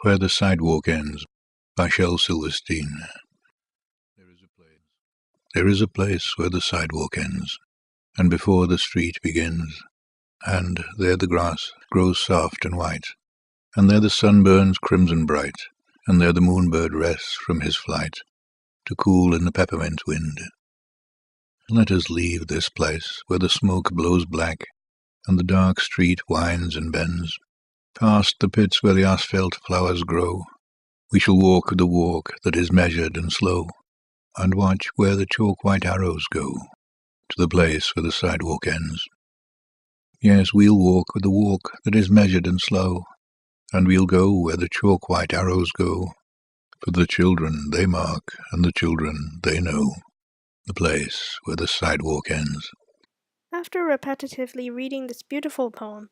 Where the Sidewalk Ends by Shel Silverstein. There is a place where the sidewalk ends, and before the street begins, and there the grass grows soft and white, and there the sun burns crimson bright, and there the moonbird rests from his flight, to cool in the peppermint wind. Let us leave this place where the smoke blows black, and the dark street winds and bends, past the pits where the asphalt flowers grow. We shall walk the walk that is measured and slow, and watch where the chalk-white arrows go, to the place where the sidewalk ends. Yes, we'll walk the walk that is measured and slow, and we'll go where the chalk-white arrows go, for the children they mark, and the children they know, the place where the sidewalk ends. After repetitively reading this beautiful poem,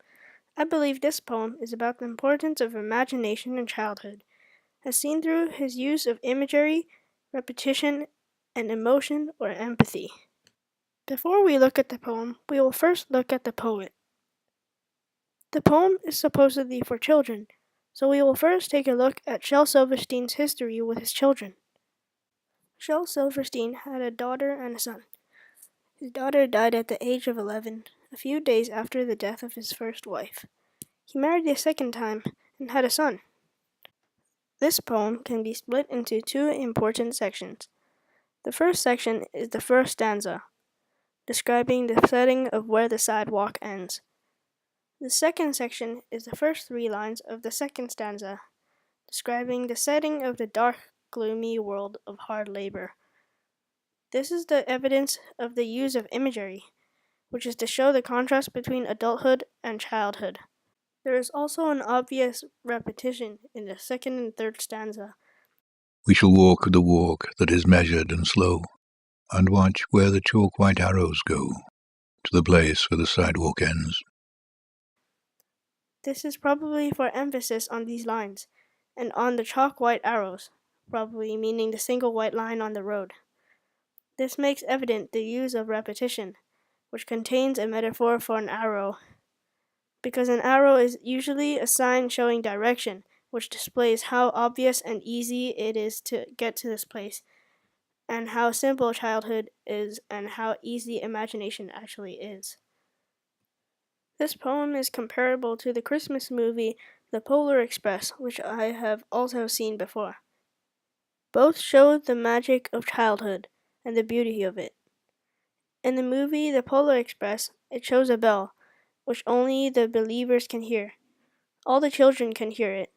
I believe this poem is about the importance of imagination in childhood, as seen through his use of imagery, repetition, and emotion or empathy. Before we look at the poem, we will first look at the poet. The poem is supposedly for children, so we will first take a look at Shel Silverstein's history with his children. Shel Silverstein had a daughter and a son. His daughter died at the age of 11, a few days after the death of his first wife. He married a second time and had a son. This poem can be split into two important sections. The first section is the first stanza, describing the setting of where the sidewalk ends. The second section is the first 3 lines of the second stanza, describing the setting of the dark, gloomy world of hard labor. This is the evidence of the use of imagery, which is to show the contrast between adulthood and childhood. There is also an obvious repetition in the second and third stanza. We shall walk the walk that is measured and slow, and watch where the chalk-white arrows go, to the place where the sidewalk ends. This is probably for emphasis on these lines, and on the chalk-white arrows, probably meaning the single white line on the road. This makes evident the use of repetition, which contains a metaphor for an arrow, because an arrow is usually a sign showing direction, which displays how obvious and easy it is to get to this place, and how simple childhood is and how easy imagination actually is. This poem is comparable to the Christmas movie The Polar Express, which I have also seen before. Both show the magic of childhood and the beauty of it. In the movie The Polar Express, it shows a bell, which only the believers can hear. All the children can hear it.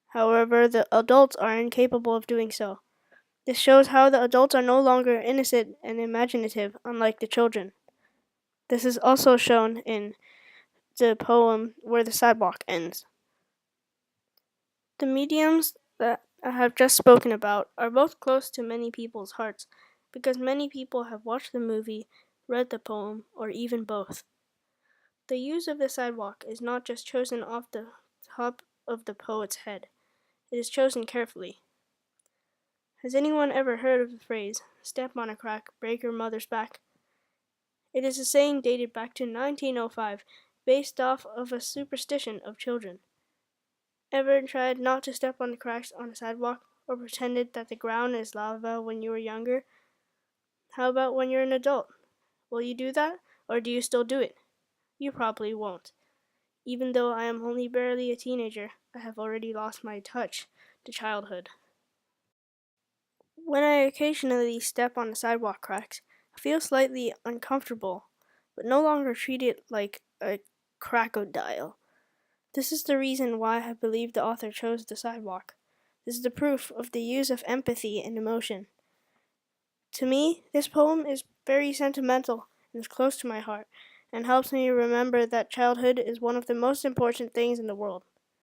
However, the adults are incapable of doing so. This shows how the adults are no longer innocent and imaginative, unlike the children. This is also shown in the poem Where the Sidewalk Ends. The mediums that I have just spoken about are both close to many people's hearts, because many people have watched the movie, read the poem, or even both. The use of the sidewalk is not just chosen off the top of the poet's head. It is chosen carefully. Has anyone ever heard of the phrase, "Step on a crack, break your mother's back"? It is a saying dated back to 1905, based off of a superstition of children. Ever tried not to step on the cracks on a sidewalk, or pretended that the ground is lava when you were younger? How about when you're an adult? Will you do that, or do you still do it? You probably won't. Even though I am only barely a teenager, I have already lost my touch to childhood. When I occasionally step on the sidewalk cracks, I feel slightly uncomfortable, but no longer treat it like a crocodile. This is the reason why I believe the author chose the sidewalk. This is the proof of the use of empathy and emotion. To me, this poem is very sentimental and is close to my heart, and helps me remember that childhood is one of the most important things in the world.